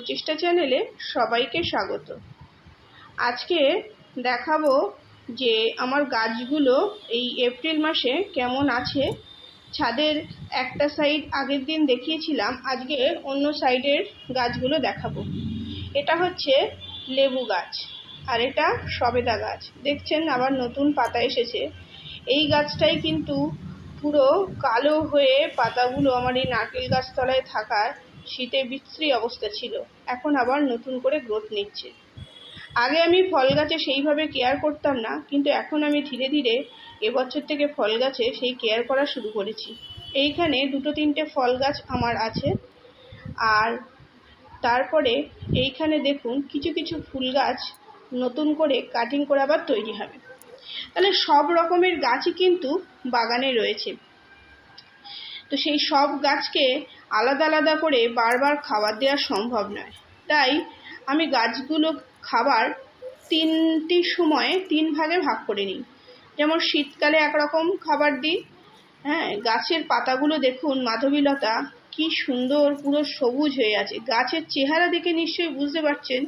প্রচেষ্টা চ্যানেলে সবাইকে স্বাগত। আজকে দেখাবো যে আমার গাছগুলো এই এপ্রিল মাসে কেমন আছে। ছাদের একটা সাইড আগের দিন দেখিয়েছিলাম, আজকে অন্য সাইডের গাছগুলো দেখাবো। এটা হচ্ছে লেবু গাছ আর এটা সবেদা গাছ। দেখছেন আবার নতুন পাতা এসেছে। এই গাছটাই কিন্তু পুরো কালো হয়ে পাতাগুলো আমার এই নারকেল গাছতলায় থাকার শীতে বিশ্রী অবস্থা ছিল, এখন আবার নতুন করে গ্রোথ নিচ্ছে। আগে আমি ফল গাছে সেইভাবে কেয়ার করতাম না, কিন্তু এখন আমি ধীরে ধীরে এবছর থেকে ফল গাছে সেই কেয়ার করা শুরু করেছি। এইখানে 2-3টে ফল গাছ আমার আছে, আর তারপরে এইখানে দেখুন কিছু কিছু ফুল গাছ নতুন করে কাটিং করে আবার তৈরি হবে। তাহলে সব রকমের গাছই কিন্তু বাগানে রয়েছে। তো সেই সব গাছকে আলাদা আলাদা করে বারবার খাবার দেওয়া সম্ভব নয়, তাই আমি গাছগুলো খাবার 3টি সময়ে 3 ভাগে ভাগ করে নিই। যেমন শীতকালে একরকম খাবার দিই। গাছের পাতাগুলো দেখুন, মাধবীলতা কি সুন্দর পুরো সবুজ হয়ে আছে। গাছের চেহারা দেখে নিশ্চয়ই বুঝতে পারছেন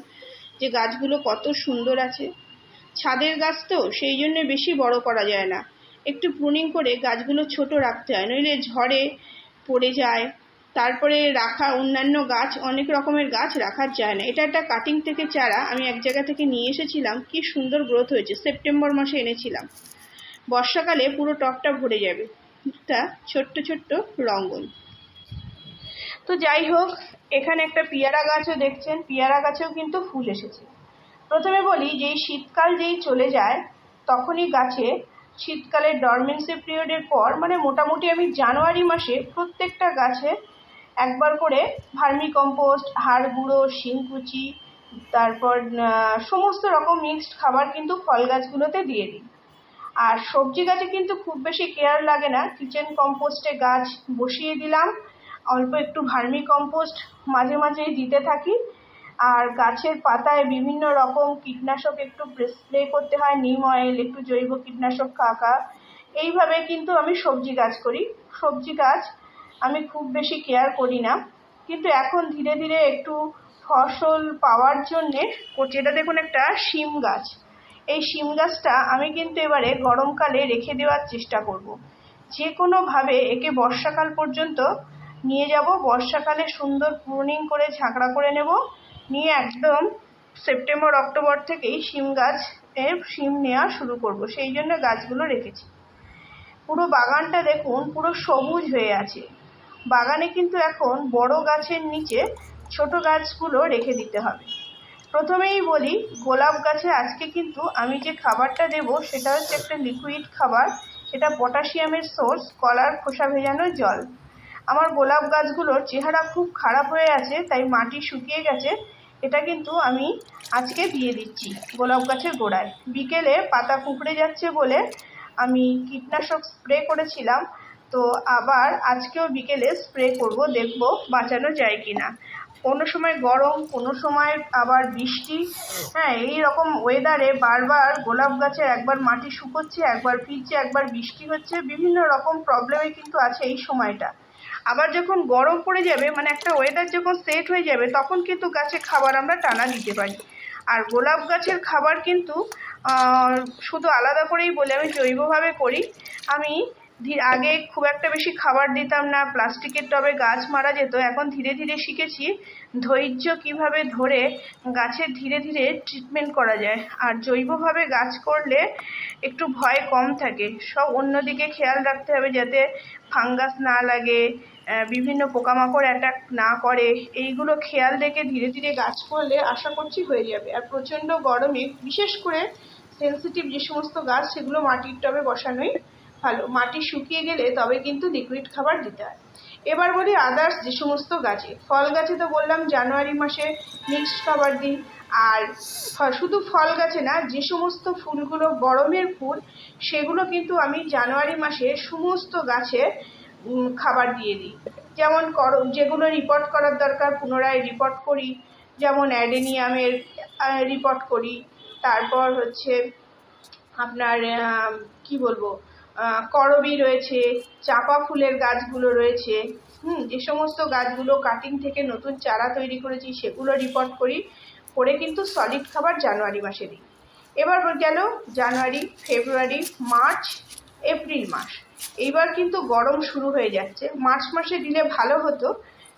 যে গাছগুলো কত সুন্দর আছে। ছাদের গাছ তো, সেই জন্য বেশি বড় করা যায় না, একটু প্রুনিং করে গাছগুলো ছোট রাখতে হয়, নইলে ঝড়ে পড়ে যায়। তারপরে রাখা অন্যান্য গাছ, অনেক রকমের গাছ রাখা যায় না। এটা একটা কাটিং থেকে চারা আমি এক জায়গা থেকে নিয়ে এসেছিলাম, কি সুন্দর গ্রোথ হয়েছে। সেপ্টেম্বর মাসে এনেছিলাম, বর্ষাকালে পুরো টবটা ভরে যাবে। একটা ছোট্ট ছোট্ট রঙ্গন। তো যাই হোক, এখানে একটা পেয়ারা গাছও দেখছেন, পেয়ারা গাছেও কিন্তু ফুল এসেছে। প্রথমে বলি যে শীতকাল যেই চলে যায় তখনই গাছে শীতকালের ডরমেন্সি পিরিয়ডের পর, মানে মোটামুটি আমি জানুয়ারি মাসে প্রত্যেকটা গাছে একবার করে ভার্মি কম্পোস্ট, হাড় গুঁড়ো, শিংকুচি, তারপর সমস্ত রকম মিক্সড খাবার কিন্তু ফল গাছগুলোতে দিয়ে দিই। আর সবজি গাছে কিন্তু খুব বেশি কেয়ার লাগে না, কিচেন কম্পোস্টে গাছ বসিয়ে দিলাম, অল্প একটু ভার্মি কম্পোস্ট মাঝে মাঝেই দিতে থাকি। আর গাছের পাতায় বিভিন্ন রকম কীটনাশক একটু স্প্রে করতে হয়, নিম অয়েল, একটু জৈব কীটনাশক কাকা। এইভাবে কিন্তু আমি সবজি গাছ করি। সবজি গাছ আমি খুব বেশি কেয়ার করি না, কিন্তু এখন ধীরে ধীরে একটু ফসল পাওয়ার জন্যে করছি। এটা দেখুন একটা শিম গাছ। এই শিম গাছটা আমি কিন্তু এবারে গরমকালে রেখে দেওয়ার চেষ্টা করব। যে কোনোভাবে একে বর্ষাকাল পর্যন্ত নিয়ে যাব। বর্ষাকালে সুন্দর প্রুনিং করে ঝাঁকড়া করে নেব, নিয়ে একদম সেপ্টেম্বর অক্টোবর থেকেই শিম গাছ শিম নেওয়া শুরু করব। সেই জন্য গাছগুলো রেখেছি। পুরো বাগানটা দেখুন পুরো সবুজ হয়ে আছে। বাগানে কিন্তু এখন বড় গাছের নিচে ছোট গাছগুলো রেখে দিতে হবে। প্রথমেই বলি, গোলাপ গাছে আজকে কিন্তু আমি যে খাবারটা দেব সেটা হচ্ছে একটা লিকুইড খাবার। এটা পটাশিয়ামের সোর্স, কলার খোসা ভেজানো জল। আমার গোলাপ গাছগুলোর চেহারা খুব খারাপ হয়ে আছে, তাই মাটি শুকিয়ে গেছে। এটা কিন্তু আমি আজকে দিয়ে দিচ্ছি গোলাপ গাছের গোড়ায়। বিকেলে পাতা কুঁকড়ে যাচ্ছে বলে আমি কীটনাশক স্প্রে করেছিলাম, তো আবার আজকেও বিকেলে স্প্রে করব, দেখব বাঁচানো যায় কিনা। কোনো সময় গরম, কোনো সময় আবার বৃষ্টি। এই রকম ওয়েদারে বারবার গোলাপ গাছে একবার মাটি শুকোচ্ছে, একবার ভিজছে, একবার বৃষ্টি হচ্ছে, বিভিন্ন রকম প্রবলেমে কিন্তু আছে এই সময়টা। আবার যখন গরম পড়ে যাবে, মানে একটা ওয়েদার যখন সেট হয়ে যাবে, তখন কিন্তু গাছে খাবার আমরা টানা দিতে পারি। আর গোলাপ গাছের খাবার কিন্তু শুধু আলাদা করেই বলে আমি জৈবভাবে করি। আমি আগে খুব একটা বেশি খাবার দিতাম না, প্লাস্টিকের টবে গাছ মারা যেত। এখন ধীরে ধীরে শিখেছি ধৈর্য কিভাবে ধরে গাছের ধীরে ধীরে ট্রিটমেন্ট করা যায়। আর জৈবভাবে গাছ করলে একটু ভয় কম থাকে। সব অন্যদিকে খেয়াল রাখতে হবে যাতে ফাঙ্গাস না লাগে, বিভিন্ন পোকামাকড় অ্যাটাক না করে। এইগুলো খেয়াল রেখে ধীরে ধীরে গাছ করলে আশা করছি হয়ে যাবে। আর প্রচণ্ড গরমে বিশেষ করে সেন্সিটিভ যে সমস্ত গাছ, সেগুলো মাটির টবে বসানোই ভালো। মাটি শুকিয়ে গেলে তবে কিন্তু লিকুইড খাবার দিতে হয়। এবার বলি আদার্স যে সমস্ত গাছে, ফল গাছে তো বললাম জানুয়ারি মাসে মিক্সড খাবার দিই। আর শুধু ফল গাছে না, যে সমস্ত ফুলগুলো গরমের ফুল, সেগুলো কিন্তু আমি জানুয়ারি মাসে সমস্ত গাছে খাবার দিয়ে দিই। যেমন যেগুলো রিপোর্ট করার দরকার পুনরায় রিপোর্ট করি, যেমন অ্যাডেনিয়ামের রিপোর্ট করি। তারপর হচ্ছে আপনার কি বলবো, করবি রয়েছে, চাপা ফুলের গাছগুলো রয়েছে, যে সমস্ত গাছগুলো কাটিং থেকে নতুন চারা তৈরি করেছি সেগুলো রিপোর্ট করি, করে কিন্তু সলিড খাবার জানুয়ারি মাসে দিই। এবার গেল জানুয়ারি, ফেব্রুয়ারি, মার্চ, এপ্রিল মাস। এইবার কিন্তু গরম শুরু হয়ে যাচ্ছে। মার্চ মাসে দিলে ভালো হতো,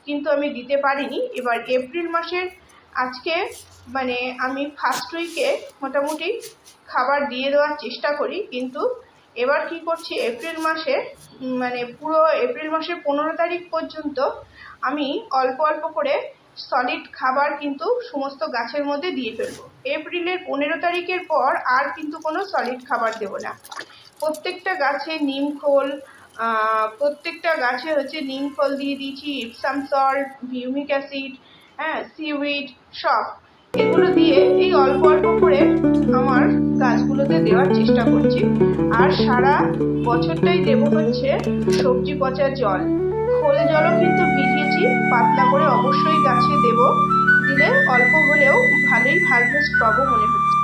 কিন্তু আমি দিতে পারিনি। এবার এপ্রিল মাসের আজকে মানে আমি ফার্স্ট উইকে মোটামুটি খাবার দিয়ে দেওয়ার চেষ্টা করি, কিন্তু এবার কি করছি, এপ্রিল মাসে মানে পুরো এপ্রিল মাসের 15 তারিখ পর্যন্ত আমি অল্প অল্প করে সলিড খাবার কিন্তু সমস্ত গাছের মধ্যে দিয়ে ফেলবো। এপ্রিলের 15 তারিখের পর আর কিন্তু কোনো সলিড খাবার দেবো না। প্রত্যেকটা গাছে নিমখোল, প্রত্যেকটা গাছে নিমখোল দিয়ে দিয়েছি, ipsum salt, humic acid, seaweed, সব এগুলো দিয়ে এই অল্প অল্প করে আমার গাছগুলোতে দেওয়ার চেষ্টা করছি। আর সারা বছরটাই দেবো সবজি পচার জল, খোল জলও কিন্তু ভিজিয়েছি, পাতলা করে অবশ্যই গাছে দেবো। দিলে অল্প হলেও ভালোই হারভেস্ট পাবো মনে হচ্ছে।